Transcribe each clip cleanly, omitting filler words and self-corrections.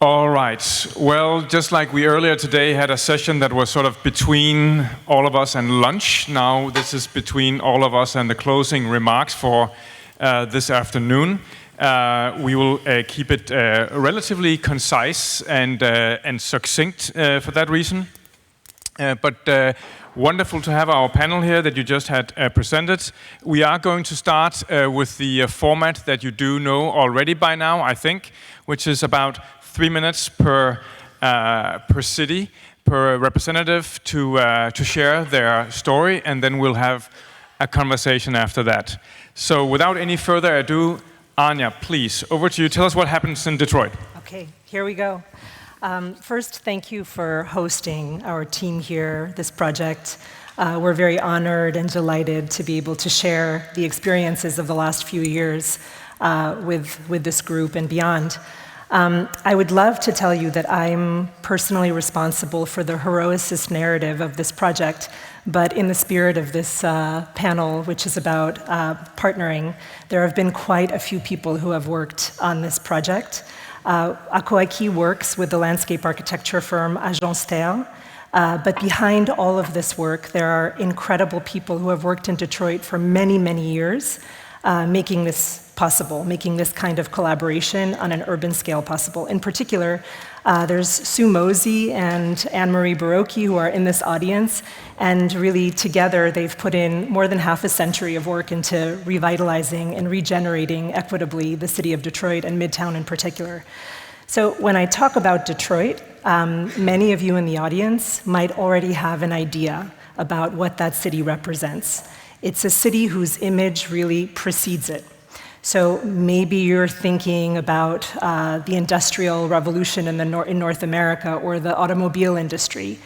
All right. Well, just like we earlier today had a session that was sort of between all of us and lunch, now this is between all of us and the closing remarks for this afternoon. We will keep it relatively concise and succinct for that reason. But wonderful to have our panel here that you just had presented. We are going to start with the format that you do know already by now, I think, which is about 3 minutes per city, per representative to share their story, and then we'll have a conversation after that. So without any further ado, Anya, please, over to you. Tell us what happens in Detroit. Okay, here we go. First, thank you for hosting our team here, this project. We're very honored and delighted to be able to share the experiences of the last few years with this group and beyond. I would love to tell you that I'm personally responsible for the heroicist narrative of this project, but in the spirit of this panel, which is about partnering, there have been quite a few people who have worked on this project. Akoaki works with the landscape architecture firm Agence Terre, but behind all of this work, there are incredible people who have worked in Detroit for many, many years, making this possible, making this kind of collaboration on an urban scale possible. In particular, there's Sue Mosey and Anne-Marie Barocchi who are in this audience, and really together they've put in more than half a century of work into revitalizing and regenerating equitably the city of Detroit and Midtown in particular. So when I talk about Detroit, many of you in the audience might already have an idea about what that city represents. It's a city whose image really precedes it. So maybe you're thinking about the Industrial Revolution in North America or the automobile industry.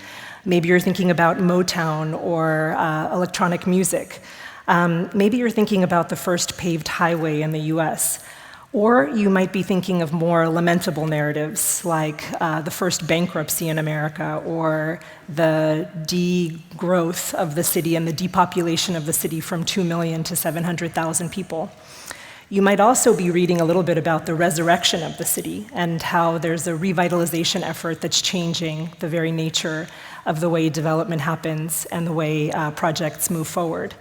Maybe you're thinking about Motown or electronic music. Maybe you're thinking about the first paved highway in the US. Or you might be thinking of more lamentable narratives like the first bankruptcy in America or the degrowth of the city and the depopulation of the city from 2 million to 700,000 people. You might also be reading a little bit about the resurrection of the city and how there's a revitalization effort that's changing the very nature of the way development happens and the way projects move forward.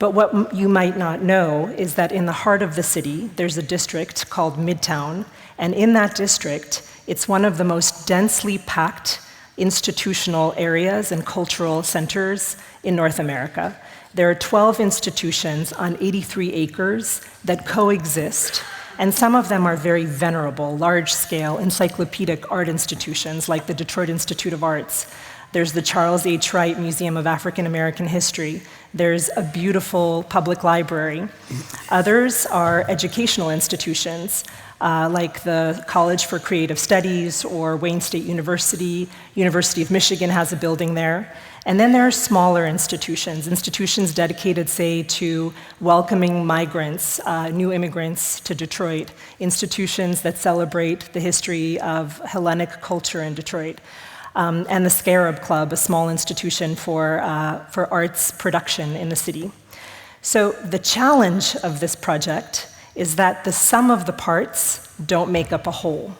But what you might not know is that in the heart of the city, there's a district called Midtown, and in that district, it's one of the most densely packed institutional areas and cultural centers in North America. There are 12 institutions on 83 acres that coexist, and some of them are very venerable, large-scale, encyclopedic art institutions like the Detroit Institute of Arts. There's the Charles H. Wright Museum of African American History. There's a beautiful public library. Others are educational institutions, like the College for Creative Studies or Wayne State University. University of Michigan has a building there. And then there are smaller institutions dedicated, say, to welcoming migrants, new immigrants to Detroit, institutions that celebrate the history of Hellenic culture in Detroit. And the Scarab Club, a small institution for arts production in the city. So the challenge of this project is that the sum of the parts don't make up a whole.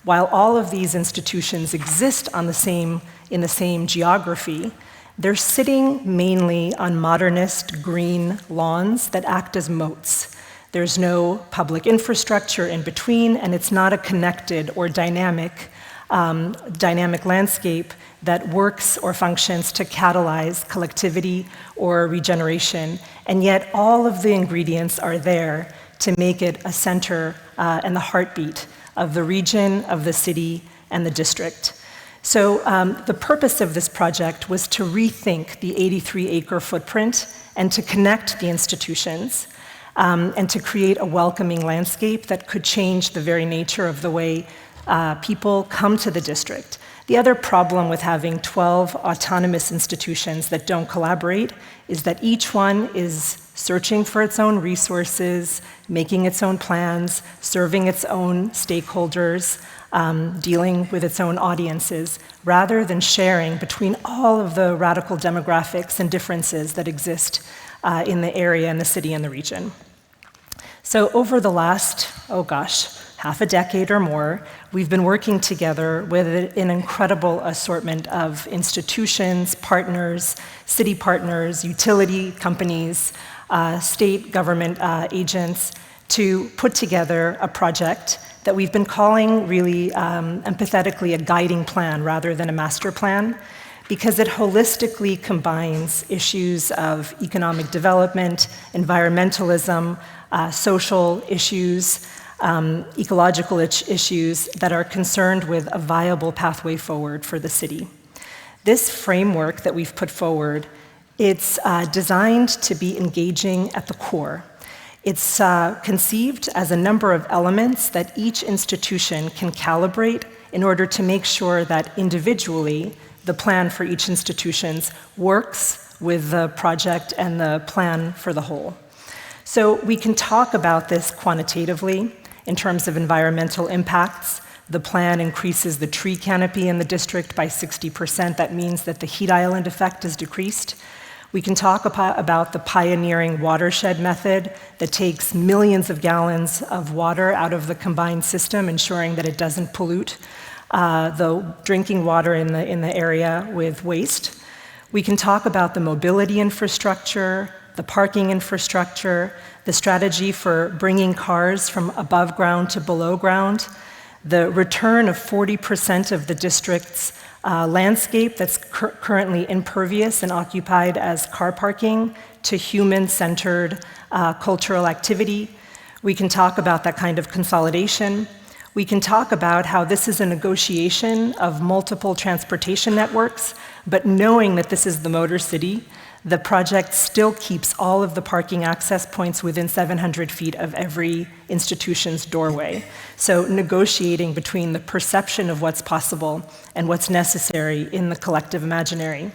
While all of these institutions exist in the same geography, they're sitting mainly on modernist green lawns that act as moats. There's no public infrastructure in between, and it's not a connected or dynamic landscape that works or functions to catalyze collectivity or regeneration. And yet all of the ingredients are there to make it a center and the heartbeat of the region, of the city, and the district. So the purpose of this project was to rethink the 83-acre footprint and to connect the institutions and to create a welcoming landscape that could change the very nature of the way people come to the district. The other problem with having 12 autonomous institutions that don't collaborate is that each one is searching for its own resources, making its own plans, serving its own stakeholders, dealing with its own audiences, rather than sharing between all of the radical demographics and differences that exist in the area, in the city, and the region. So over the last, half a decade or more, we've been working together with an incredible assortment of institutions, partners, city partners, utility companies, state government agents, to put together a project that we've been calling really empathetically a guiding plan rather than a master plan, because it holistically combines issues of economic development, environmentalism, social issues, ecological issues that are concerned with a viable pathway forward for the city. This framework that we've put forward, it's designed to be engaging at the core. It's conceived as a number of elements that each institution can calibrate in order to make sure that individually the plan for each institution works with the project and the plan for the whole. So we can talk about this quantitatively in terms of environmental impacts. The plan increases the tree canopy in the district by 60%. That means that the heat island effect is decreased. We can talk about the pioneering watershed method that takes millions of gallons of water out of the combined system, ensuring that it doesn't pollute the drinking water in the area with waste. We can talk about the mobility infrastructure, the parking infrastructure, the strategy for bringing cars from above ground to below ground, the return of 40% of the district's landscape that's currently impervious and occupied as car parking to human-centered cultural activity. We can talk about that kind of consolidation. We can talk about how this is a negotiation of multiple transportation networks, but knowing that this is the Motor City, the project still keeps all of the parking access points within 700 feet of every institution's doorway. So negotiating between the perception of what's possible and what's necessary in the collective imaginary.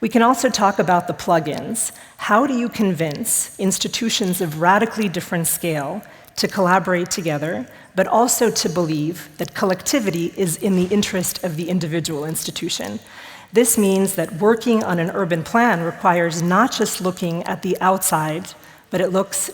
We can also talk about the plugins. How do you convince institutions of radically different scale to collaborate together, but also to believe that collectivity is in the interest of the individual institution? This means that working on an urban plan requires not just looking at the outside, but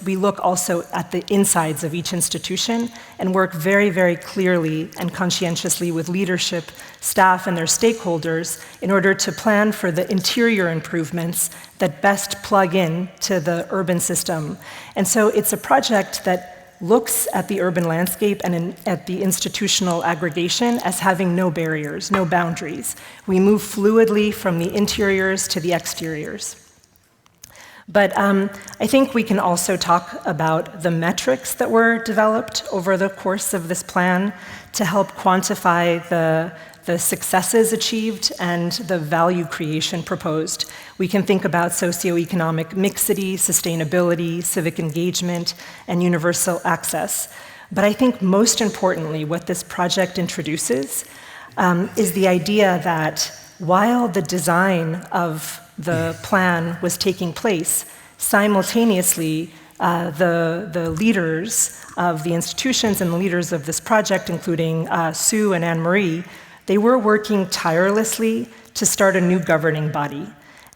we look also at the insides of each institution and work very, very clearly and conscientiously with leadership, staff, and their stakeholders in order to plan for the interior improvements that best plug in to the urban system. And so it's a project that looks at the urban landscape and at the institutional aggregation as having no barriers, no boundaries. We move fluidly from the interiors to the exteriors. But I think we can also talk about the metrics that were developed over the course of this plan to help quantify the successes achieved and the value creation proposed. We can think about socioeconomic mixity, sustainability, civic engagement, and universal access. But I think most importantly, what this project introduces is the idea that while the design of the plan was taking place, simultaneously the leaders of the institutions and the leaders of this project, including Sue and Anne-Marie, they were working tirelessly to start a new governing body.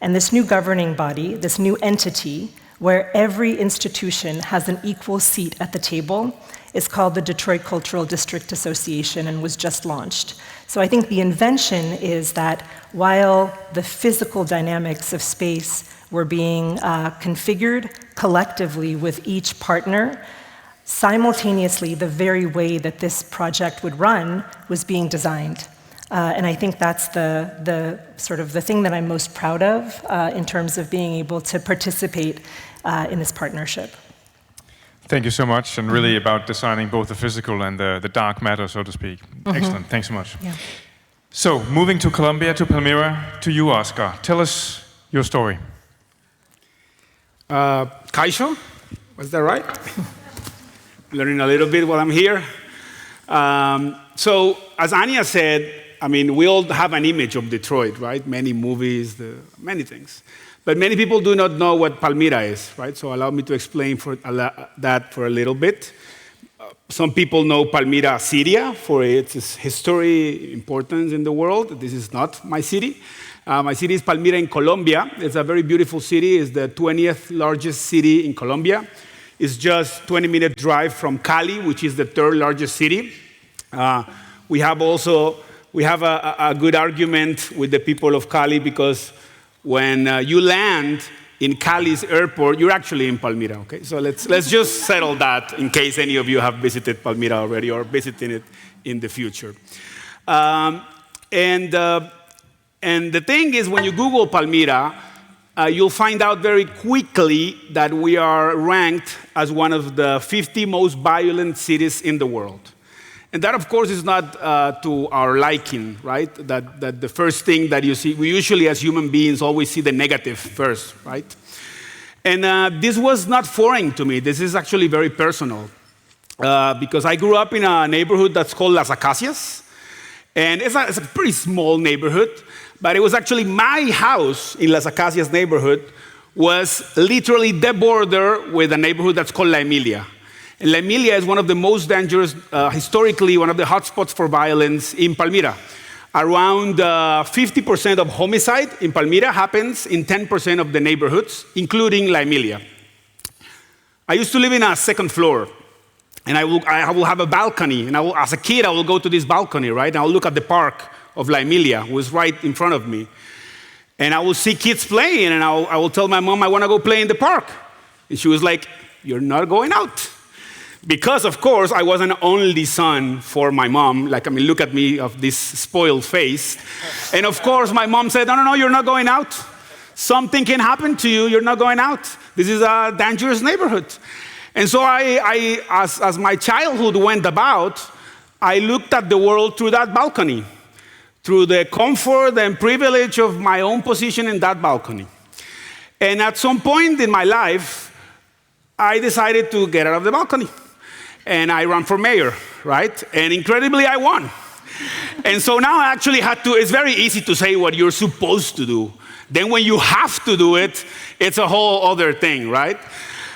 And this new governing body, this new entity, where every institution has an equal seat at the table, is called the Detroit Cultural District Association and was just launched. So I think the invention is that while the physical dynamics of space were being configured collectively with each partner, simultaneously the very way that this project would run was being designed. And I think that's the sort of the thing that I'm most proud of in terms of being able to participate in this partnership. Thank you so much, and really about designing both the physical and the dark matter, so to speak. Excellent, thanks so much. Yeah. So, moving to Colombia, to Palmira, to you, Oscar. Tell us your story. Kaisho, was that right? Learning a little bit while I'm here. So, as Anya said, I mean, we all have an image of Detroit, right? Many movies, many things. But many people do not know what Palmira is, right? So allow me to explain that for a little bit. Some people know Palmira, Syria, for its history, importance in the world. This is not my city. My city is Palmira in Colombia. It's a very beautiful city. It's the 20th largest city in Colombia. It's just 20-minute drive from Cali, which is the third largest city. We have a good argument with the people of Cali because when you land in Cali's airport, you're actually in Palmira, okay? So let's just settle that in case any of you have visited Palmira already or visiting it in the future. And the thing is, when you Google Palmira, you'll find out very quickly that we are ranked as one of the 50 most violent cities in the world. And that, of course, is not to our liking, right? That the first thing that you see, we usually as human beings always see the negative first, right? And this was not foreign to me. This is actually very personal because I grew up in a neighborhood that's called Las Acacias. And it's a pretty small neighborhood, but it was actually my house in Las Acacias neighborhood was literally the border with a neighborhood that's called La Emilia. And La Emilia is one of the most dangerous, historically, one of the hotspots for violence in Palmira. Around 50% of homicide in Palmira happens in 10% of the neighborhoods, including La Emilia. I used to live in a second floor, and I will have a balcony. And as a kid, I will go to this balcony, right? And I'll look at the park of La Emilia, who is right in front of me. And I will see kids playing, and I will tell my mom, I want to go play in the park. And she was like, you're not going out. Because, of course, I was an only son for my mom. Look at me of this spoiled face. And, of course, my mom said, no, you're not going out. Something can happen to you. You're not going out. This is a dangerous neighborhood. And so as my childhood went about, I looked at the world through that balcony, through the comfort and privilege of my own position in that balcony. And at some point in my life, I decided to get out of the balcony. And I ran for mayor, right? And incredibly, I won. And so now I actually it's very easy to say what you're supposed to do. Then when you have to do it, it's a whole other thing, right?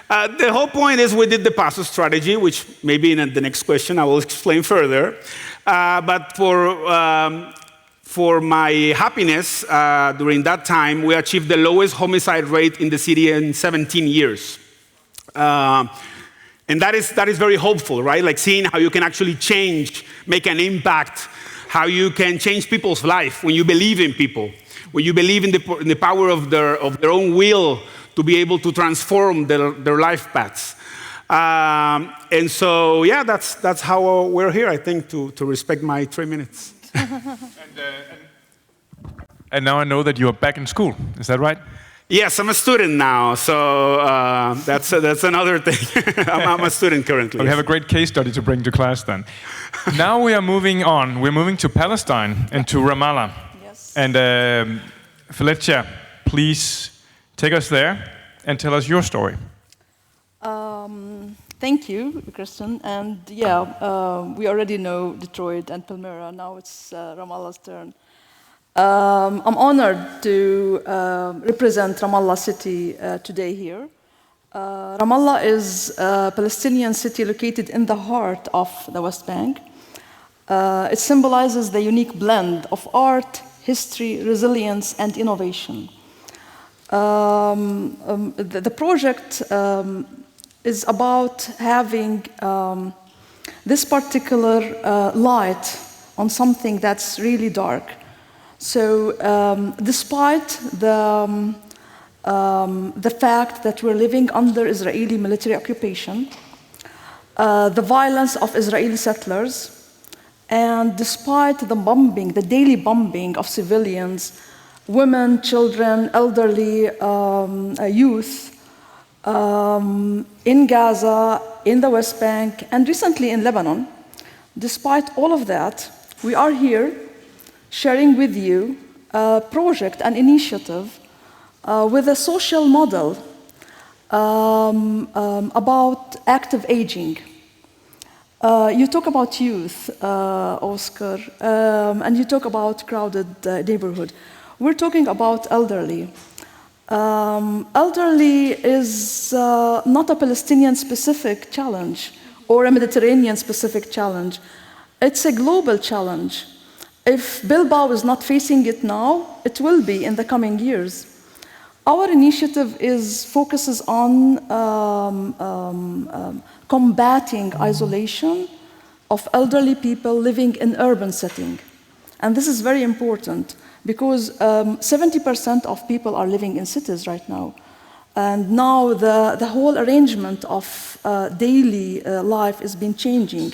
The whole point is we did the PASO strategy, which maybe in the next question I will explain further. But for my happiness, during that time, we achieved the lowest homicide rate in the city in 17 years. And that is very hopeful, right? Like seeing how you can actually change, make an impact, how you can change people's life when you believe in people, when you believe in the power of their own will to be able to transform their life paths. And so, yeah, that's how we're here, I think, to respect my 3 minutes. And now I know that you are back in school. Is that right? Yes, I'm a student now, so that's another thing. I'm a student currently. We have a great case study to bring to class then. Now we are moving on. We're moving to Palestine and to Ramallah. Yes. And Felicia, please take us there and tell us your story. Thank you, Christian. And yeah, we already know Detroit and Palmira. Now it's Ramallah's turn. I'm honored to represent Ramallah city today here. Ramallah is a Palestinian city located in the heart of the West Bank. It symbolizes the unique blend of art, history, resilience, and innovation. The project is about having this particular light on something that's really dark. So despite the fact that we're living under Israeli military occupation, the violence of Israeli settlers, and despite the bombing, the daily bombing of civilians, women, children, elderly, youth, in Gaza, in the West Bank, and recently in Lebanon, despite all of that, we are here sharing with you a project, an initiative with a social model about active aging. You talk about youth, Oscar, and you talk about crowded neighborhood. We're talking about elderly. Elderly is not a Palestinian-specific challenge or a Mediterranean-specific challenge. It's a global challenge. If Bilbao is not facing it now, it will be in the coming years. Our initiative focuses on combating isolation of elderly people living in urban setting. And this is very important because 70% of people are living in cities right now. And now the whole arrangement of daily life has been changing,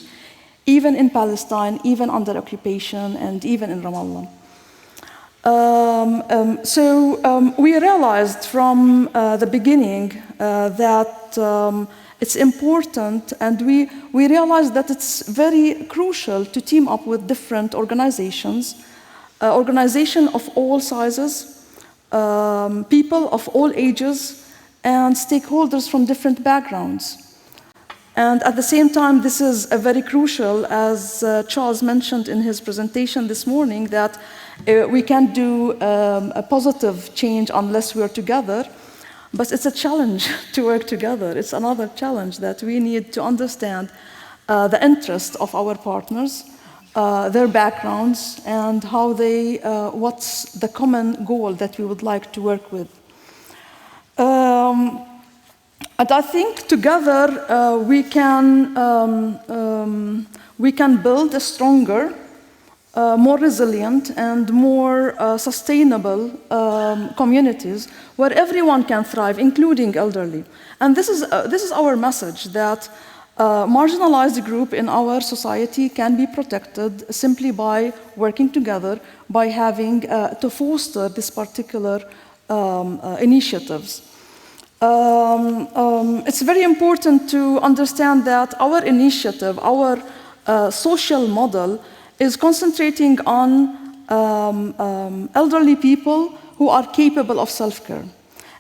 even in Palestine, even under occupation, and even in Ramallah. We realized from the beginning that it's important, and we realized that it's very crucial to team up with different organizations, organizations of all sizes, people of all ages, and stakeholders from different backgrounds. And at the same time, this is very crucial, as Charles mentioned in his presentation this morning, that we can't do a positive change unless we're together. But it's a challenge to work together. It's another challenge that we need to understand the interest of our partners, their backgrounds, and how what's the common goal that we would like to work with. And I think together we can build a stronger, more resilient, and more sustainable communities where everyone can thrive, including elderly. And this is our message, that marginalized group in our society can be protected simply by working together, by having to foster this particular initiatives. It's very important to understand that our initiative, our social model, is concentrating on elderly people who are capable of self-care.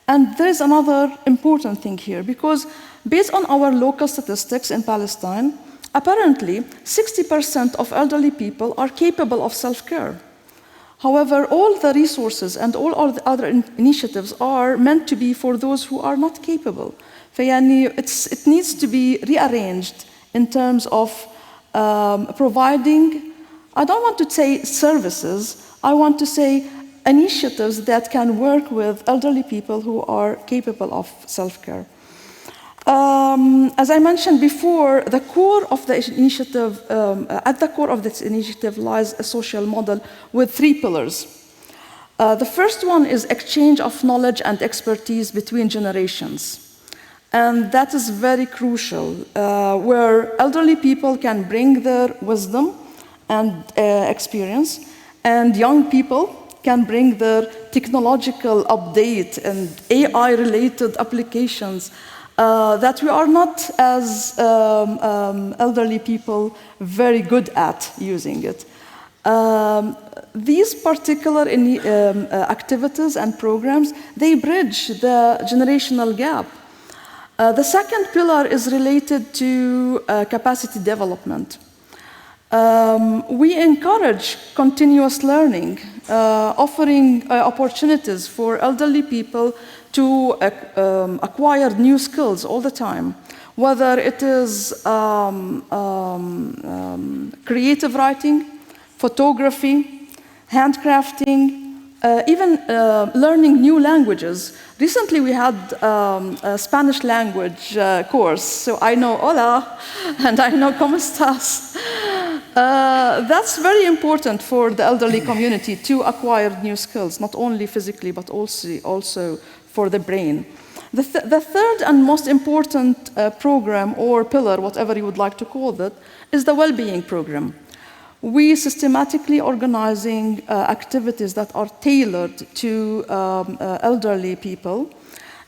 And there is another important thing here, because based on our local statistics in Palestine, apparently 60% of elderly people are capable of self-care. However, all the resources and all the other initiatives are meant to be for those who are not capable. It needs to be rearranged in terms of providing, I don't want to say services, I want to say initiatives that can work with elderly people who are capable of self-care. As I mentioned before, the core of the initiative, at the core of this initiative lies a social model with 3 pillars. The first one is exchange of knowledge and expertise between generations. And that is very crucial, where elderly people can bring their wisdom and experience, and young people can bring their technological update and AI-related applications that we are not, as elderly people, very good at using it. These particular activities and programs, they bridge the generational gap. The second pillar is related to capacity development. We encourage continuous learning, offering opportunities for elderly people to acquire new skills all the time, whether it is creative writing, photography, handcrafting, even learning new languages. Recently we had a Spanish language course, so I know hola and I know cómo estás. That's very important for the elderly community to acquire new skills, not only physically but also for the brain. The third and most important program or pillar, whatever you would like to call it, is the well-being program. We systematically organizing activities that are tailored to elderly people.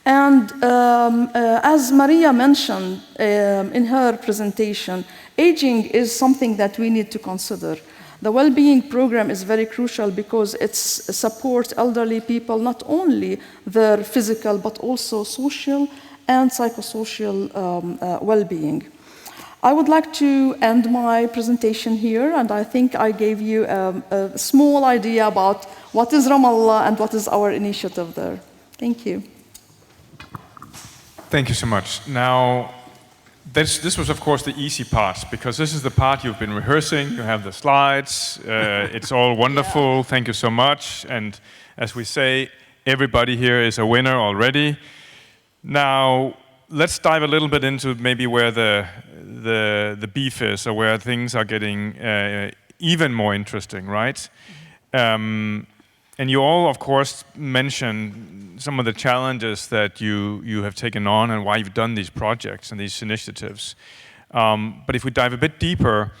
And as Maria mentioned in her presentation, aging is something that we need to consider. The well-being program is very crucial because it supports elderly people, not only their physical, but also social and psychosocial well-being. I would like to end my presentation here, and I think I gave you a small idea about what is Ramallah and what is our initiative there. Thank you. Thank you so much. Now, this was, of course, the easy part, because this is the part you've been rehearsing. You have the slides. It's all wonderful. Yeah. Thank you so much. And as we say, everybody here is a winner already. Now, let's dive a little bit into maybe where the beef is, or where things are getting even more interesting, right? And you all, of course, mentioned some of the challenges that you have taken on and why you've done these projects and these initiatives. But if we dive a bit deeper,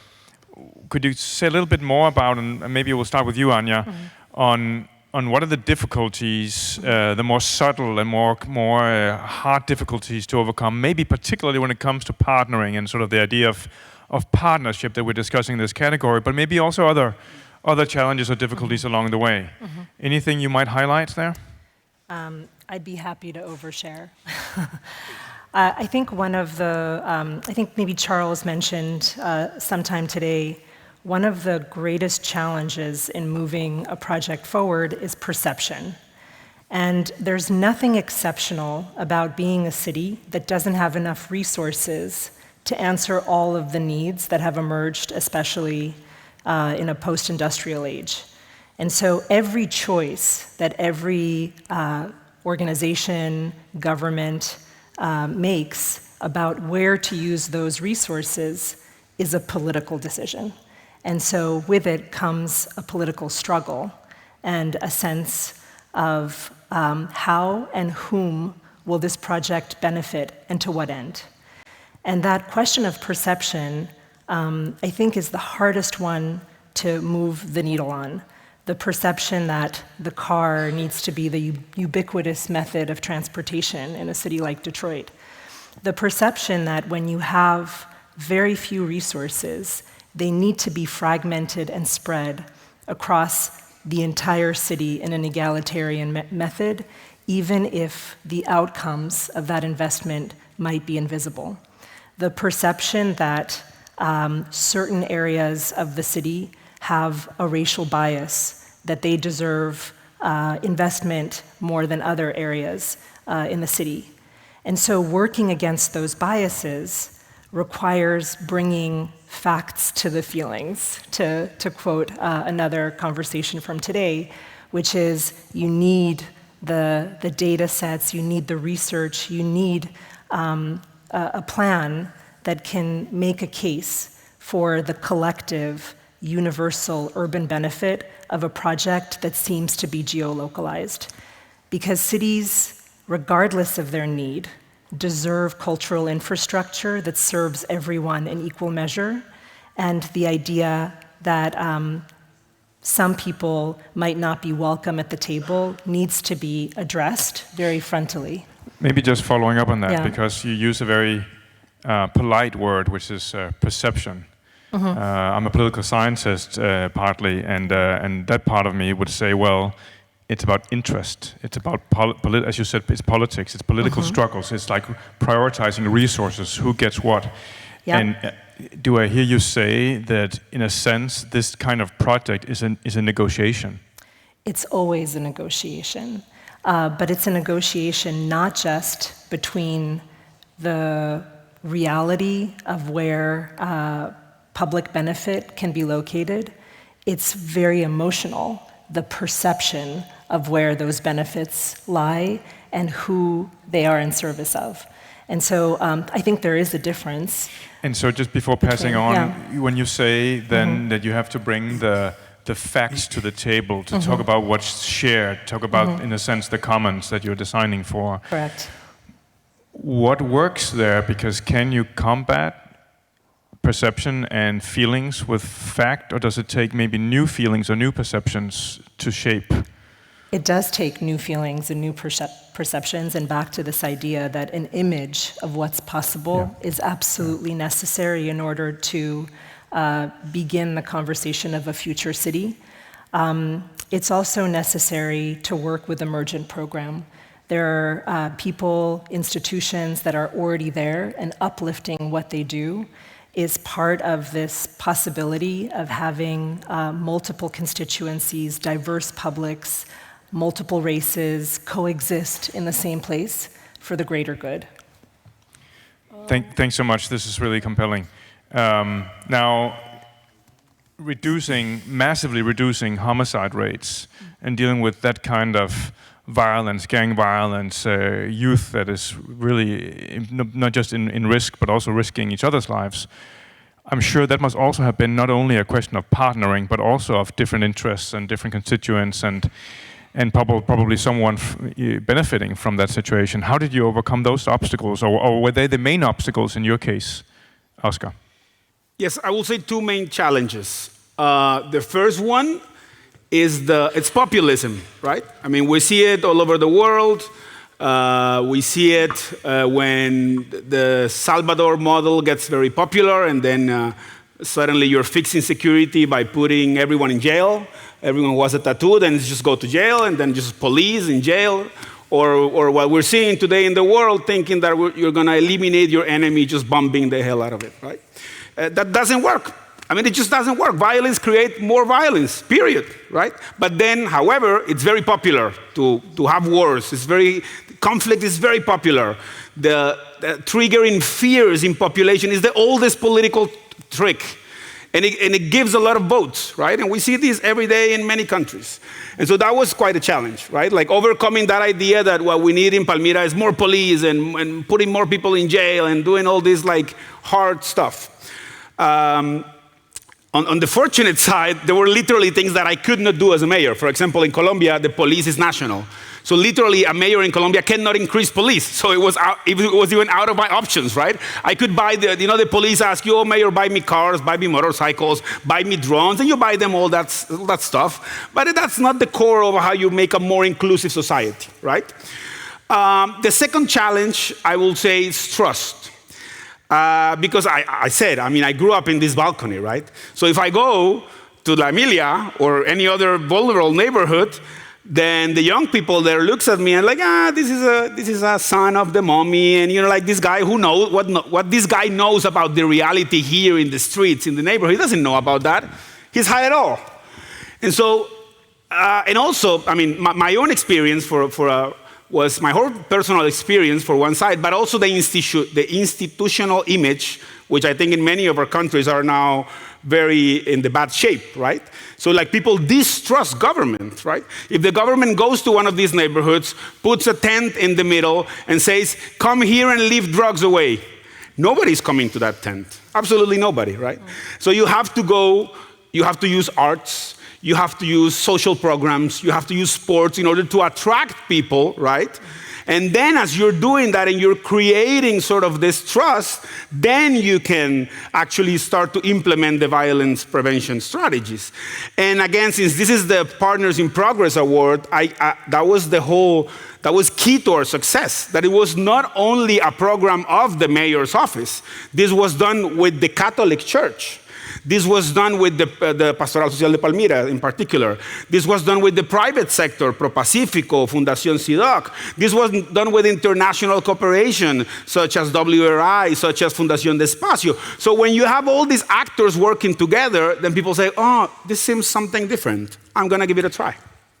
could you say a little bit more about, and maybe we'll start with you, Anja, on what are the difficulties, the more subtle and more hard difficulties to overcome, maybe particularly when it comes to partnering and sort of the idea of partnership that we're discussing in this category, but maybe also other challenges or difficulties along the way. Anything you might highlight there? I'd be happy to overshare. I think one of the, I think maybe Charles mentioned sometime today, one of the greatest challenges in moving a project forward is perception. And there's nothing exceptional about being a city that doesn't have enough resources to answer all of the needs that have emerged, especially in a post-industrial age. And so every choice that every organization, government makes about where to use those resources is a political decision. And so with it comes a political struggle and a sense of how and whom will this project benefit and to what end. And that question of perception, I think, is the hardest one to move the needle on. The perception that the car needs to be the ubiquitous method of transportation in a city like Detroit. The perception that when you have very few resources, they need to be fragmented and spread across the entire city in an egalitarian method, even if the outcomes of that investment might be invisible. The perception that certain areas of the city have a racial bias, that they deserve investment more than other areas in the city. And so working against those biases requires bringing facts to the feelings, to quote another conversation from today, which is you need the data sets, you need the research, you need a plan that can make a case for the collective, universal urban benefit of a project that seems to be geolocalized. Because cities, regardless of their need, deserve cultural infrastructure that serves everyone in equal measure, and the idea that some people might not be welcome at the table needs to be addressed very frontally. Maybe just following up on that, Yeah. because you use a very polite word, which is perception. I'm a political scientist partly, and that part of me would say, well, it's about interest. It's about, as you said, it's politics. It's political struggles. It's like prioritizing resources, who gets what. Yeah. And do I hear you say that, in a sense, this kind of project is a negotiation? It's always a negotiation, but it's a negotiation not just between the reality of where public benefit can be located. It's very emotional, the perception of where those benefits lie and who they are in service of. And so I think there is a difference. And so just before passing on, yeah. when you say then that you have to bring the facts to the table to talk about what's shared, talk about, in a sense, the commons that you're designing for. Correct. What works there? Because can you combat perception and feelings with fact, or does it take maybe new feelings or new perceptions to shape? It does take new feelings and new perceptions, and back to this idea that an image of what's possible is absolutely necessary in order to begin the conversation of a future city. It's also necessary to work with emergent program. There are people, institutions that are already there, and uplifting what they do is part of this possibility of having multiple constituencies, diverse publics, multiple races coexist in the same place for the greater good. Thanks so much. This is really compelling. Now, massively reducing homicide rates and dealing with that kind of violence, gang violence, youth that is really not just in risk, but also risking each other's lives. I'm sure that must also have been not only a question of partnering, but also of different interests and different constituents and probably someone benefiting from that situation. How did you overcome those obstacles, or were they the main obstacles in your case, Oscar? Yes, I will say two main challenges. The first one is it's populism, right? I mean, we see it all over the world. We see it when the Salvador model gets very popular, and then suddenly you're fixing security by putting everyone in jail. Everyone who has a tattoo, then just go to jail, and then just police in jail. Or what we're seeing today in the world, thinking that you're going to eliminate your enemy, just bombing the hell out of it, right? That doesn't work. I mean, it just doesn't work. Violence creates more violence, period, right? But then, however, it's very popular to have wars. Conflict is very popular. The triggering fears in population is the oldest political trick. And it gives a lot of votes, right? And we see this every day in many countries. And so that was quite a challenge, right? Like overcoming that idea that what we need in Palmira is more police and putting more people in jail and doing all this like hard stuff. On the fortunate side, there were literally things that I could not do as a mayor. For example, in Colombia, the police is national. So literally, a mayor in Colombia cannot increase police. So it was even out of my options, right? I could buy the police ask you, oh, mayor, buy me cars, buy me motorcycles, buy me drones, and you buy them all that stuff. But that's not the core of how you make a more inclusive society, right? The second challenge, I will say, is trust. Because I grew up in this balcony, right? So if I go to La Emilia or any other vulnerable neighborhood, then the young people there looks at me and like, this is a son of the mommy, and like this guy who knows what this guy knows about the reality here in the streets, in the neighborhood. He doesn't know about that. He's high at all. And so, and also, I mean, my own experience was my whole personal experience for one side, but also the institutional image, which I think in many of our countries are now very in the bad shape, right? So like people distrust government, right? If the government goes to one of these neighborhoods, puts a tent in the middle and says, come here and leave drugs away, nobody's coming to that tent. Absolutely nobody, right? So you have to use arts, you have to use social programs, you have to use sports in order to attract people, right? And then as you're doing that and you're creating sort of this trust, then you can actually start to implement the violence prevention strategies. And again, since this is the Partners in Progress Award, that was key to our success, that it was not only a program of the mayor's office, this was done with the Catholic Church. This was done with the Pastoral Social de Palmira in particular. This was done with the private sector, Pro Pacifico, Fundación CIDOC. This was done with international cooperation, such as WRI, such as Fundación de Espacio. So when you have all these actors working together, then people say, oh, this seems something different. I'm going to give it a try.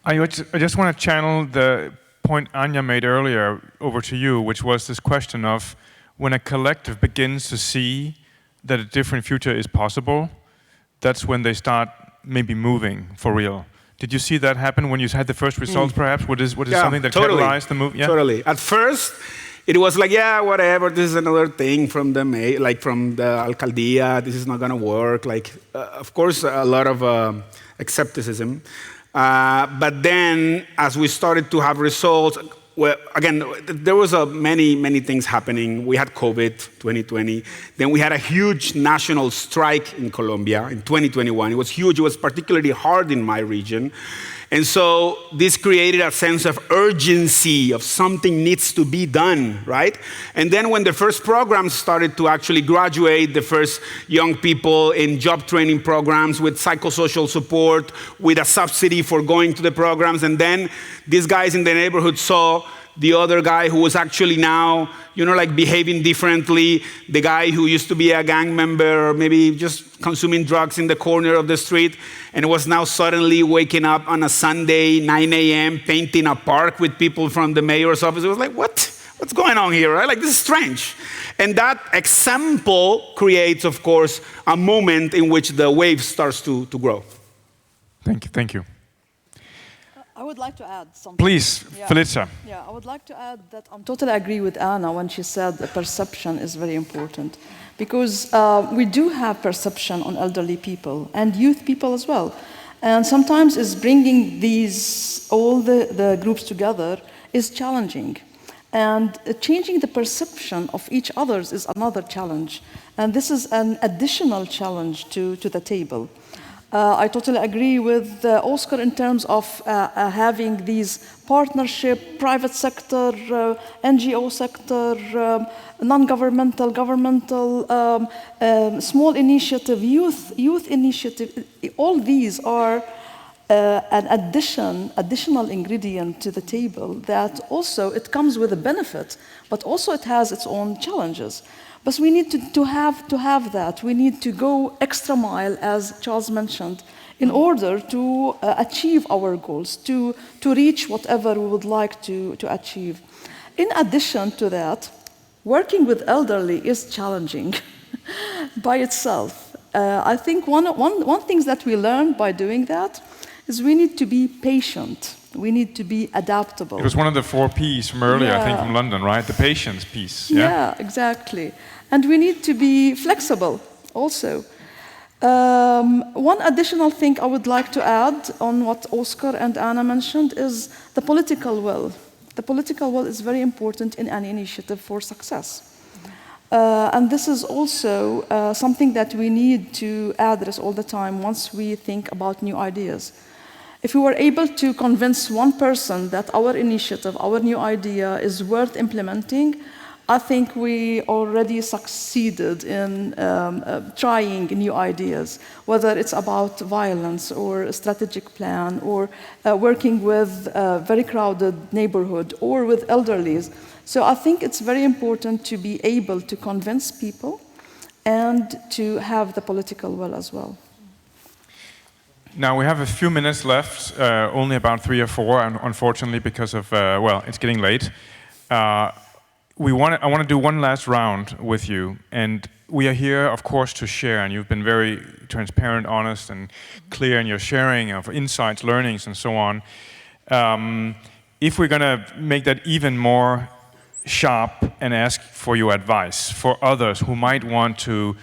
I just want to channel the point Anya made earlier over to you, which was this question of when a collective begins to see that a different future is possible, that's when they start maybe moving for real. Did you see that happen when you had the first results, perhaps? What is something that catalyzed the move? Yeah, totally. At first, it was like, yeah, whatever, this is another thing from the alcaldía, this is not going to work. Of course, a lot of skepticism. But then, as we started to have results, well, again, there was many things happening. We had COVID 2020. Then we had a huge national strike in Colombia in 2021. It was huge. It was particularly hard in my region. And so this created a sense of urgency of something needs to be done, right? And then when the first programs started to actually graduate, the first young people in job training programs with psychosocial support, with a subsidy for going to the programs, and then these guys in the neighborhood saw the other guy who was actually now, behaving differently, the guy who used to be a gang member or maybe just consuming drugs in the corner of the street and was now suddenly waking up on a Sunday, 9 a.m., painting a park with people from the mayor's office. It was like, what's going on here, right? Like, this is strange. And that example creates, of course, a moment in which the wave starts to grow. Thank you. I would like to add something. Please, Felicia. Yeah, I would like to add that I totally agree with Anna when she said the perception is very important. Because we do have perception on elderly people and youth people as well. And sometimes is bringing all the groups together is challenging. And changing the perception of each other is another challenge. And this is an additional challenge to the table. I totally agree with Oscar in terms of having these partnership, private sector, NGO sector, non-governmental, governmental, small initiative, youth initiative. All these are an additional ingredient to the table that also it comes with a benefit, but also it has its own challenges. But we need to have that. We need to go extra mile, as Charles mentioned, in order to achieve our goals, to reach whatever we would like to achieve. In addition to that, working with elderly is challenging by itself. I think one thing that we learned by doing that is we need to be patient. We need to be adaptable. It was one of the 4 Ps from earlier, I think, from London, right? The patience piece. Yeah, exactly. And we need to be flexible also. One additional thing I would like to add on what Oscar and Anna mentioned is the political will. The political will is very important in any initiative for success. And this is also something that we need to address all the time once we think about new ideas. If we were able to convince one person that our initiative, our new idea is worth implementing, I think we already succeeded in trying new ideas, whether it's about violence or a strategic plan or working with a very crowded neighborhood or with elderlies. So I think it's very important to be able to convince people and to have the political will as well. Now we have a few minutes left, only about 3 or 4, unfortunately, because of, well, it's getting late. I want to do one last round with you, and we are here, of course, to share, and you've been very transparent, honest, and clear in your sharing of insights, learnings, and so on. If we're going to make that even more sharp and ask for your advice for others who might want to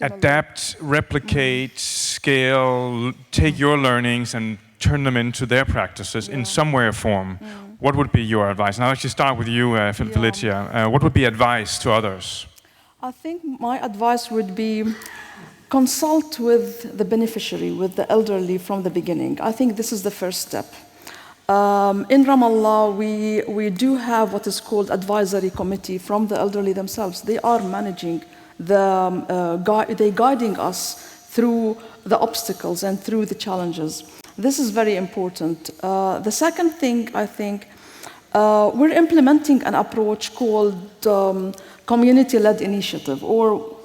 adapt, replicate, scale, take your learnings and turn them into their practices in some way or form, what would be your advice? And I'll actually start with you, Felicia. What would be advice to others? I think my advice would be consult with the beneficiary, with the elderly from the beginning. I think this is the first step. In Ramallah, we do have what is called advisory committee from the elderly themselves. They are managing they're guiding us through the obstacles and through the challenges. This is very important. The second thing, I think, we're implementing an approach called community-led initiative, or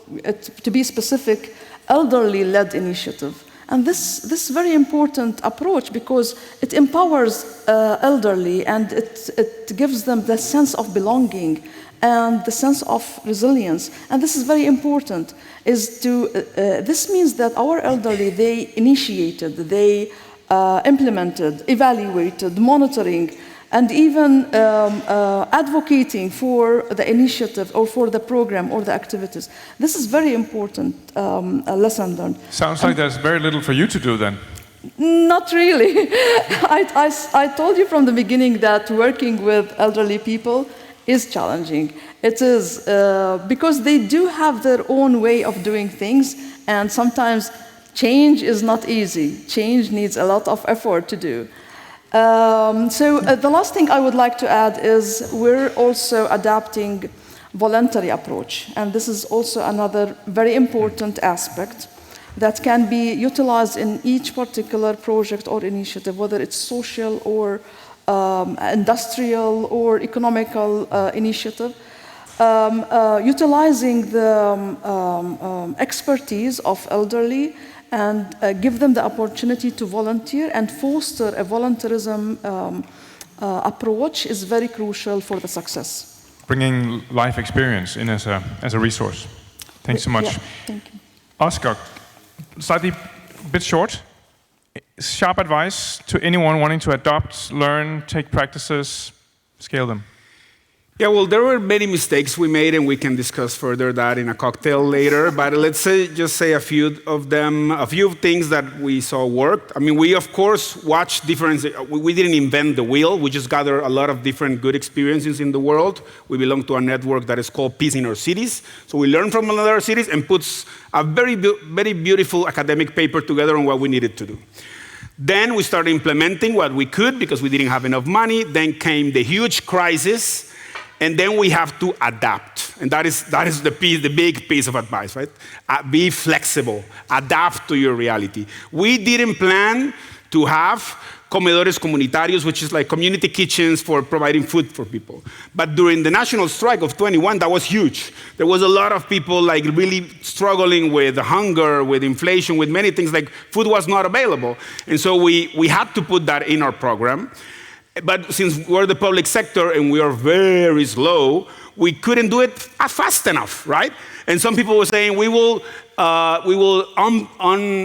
to be specific, elderly-led initiative. And this very important approach because it empowers elderly and it gives them the sense of belonging and the sense of resilience. And this is very important. This means that our elderly, they initiated, they implemented, evaluated, monitoring, and even advocating for the initiative or for the program or the activities. This is very important lesson learned. Sounds like there's very little for you to do then. Not really. I told you from the beginning that working with elderly people is challenging. It is because they do have their own way of doing things, and sometimes change is not easy. Change needs a lot of effort to do. The last thing I would like to add is we're also adapting voluntary approach, and this is also another very important aspect that can be utilized in each particular project or initiative, whether it's social or industrial or economical initiative, utilizing the expertise of elderly and give them the opportunity to volunteer and foster a volunteerism approach is very crucial for the success. Bringing life experience in as a resource. Thanks so much. Yeah, thank you. Oscar, slightly bit short. sharp advice to anyone wanting to adopt, learn, take practices, scale them? Yeah, well, there were many mistakes we made, and we can discuss further that in a cocktail later. But let's just say a few of them, a few things that we saw worked. I mean, we, of course, watched different, we didn't invent the wheel. We just gathered a lot of different good experiences in the world. We belong to a network that is called Peace in Our Cities. So we learn from other cities and puts a very beautiful academic paper together on what we needed to do. Then we started implementing what we could because we didn't have enough money. Then came the huge crisis. And then we have to adapt. And that is the big piece of advice, right? Be flexible, adapt to your reality. We didn't plan to have comedores comunitarios, which is like community kitchens for providing food for people. But during the national strike of 21, that was huge. There was a lot of people like really struggling with hunger, with inflation, with many things, like food was not available. And so we had to put that in our program. But since we're the public sector and we are very slow, we couldn't do it fast enough, right? And some people were saying, we will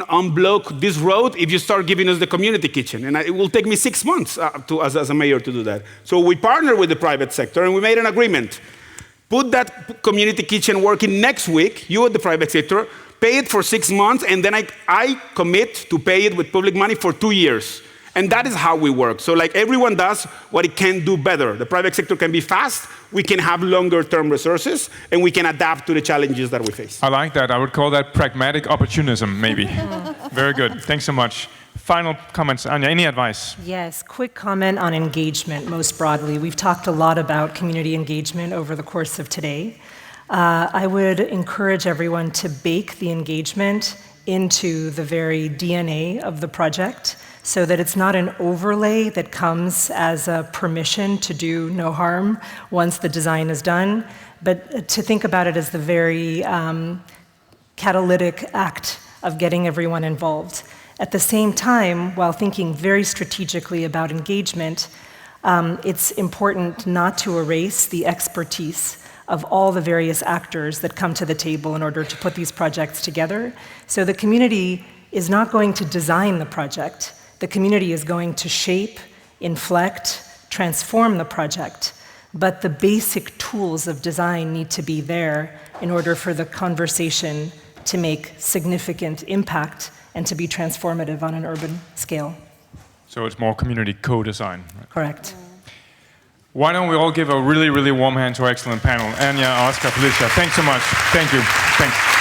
unblock this road if you start giving us the community kitchen. And it will take me 6 months as a mayor to do that. So we partnered with the private sector and we made an agreement. Put that community kitchen working next week, you at the private sector, pay it for 6 months, and then I commit to pay it with public money for 2 years. And that is how we work. So like everyone does what it can do better. The private sector can be fast, we can have longer term resources, and we can adapt to the challenges that we face. I like that. I would call that pragmatic opportunism, maybe. Very good. Thanks so much. Final comments. Anja, any advice? Yes, quick comment on engagement most broadly. We've talked a lot about community engagement over the course of today. I would encourage everyone to bake the engagement into the very DNA of the project, so that it's not an overlay that comes as a permission to do no harm once the design is done, but to think about it as the very catalytic act of getting everyone involved. At the same time, while thinking very strategically about engagement, it's important not to erase the expertise of all the various actors that come to the table in order to put these projects together. So the community is not going to design the project. The community is going to shape, inflect, transform the project, but the basic tools of design need to be there in order for the conversation to make significant impact and to be transformative on an urban scale. So it's more community co-design. Right? Correct. Why don't we all give a really, really warm hand to our excellent panel. Anja, Oscar, Felicia, thanks so much. Thank you. Thanks.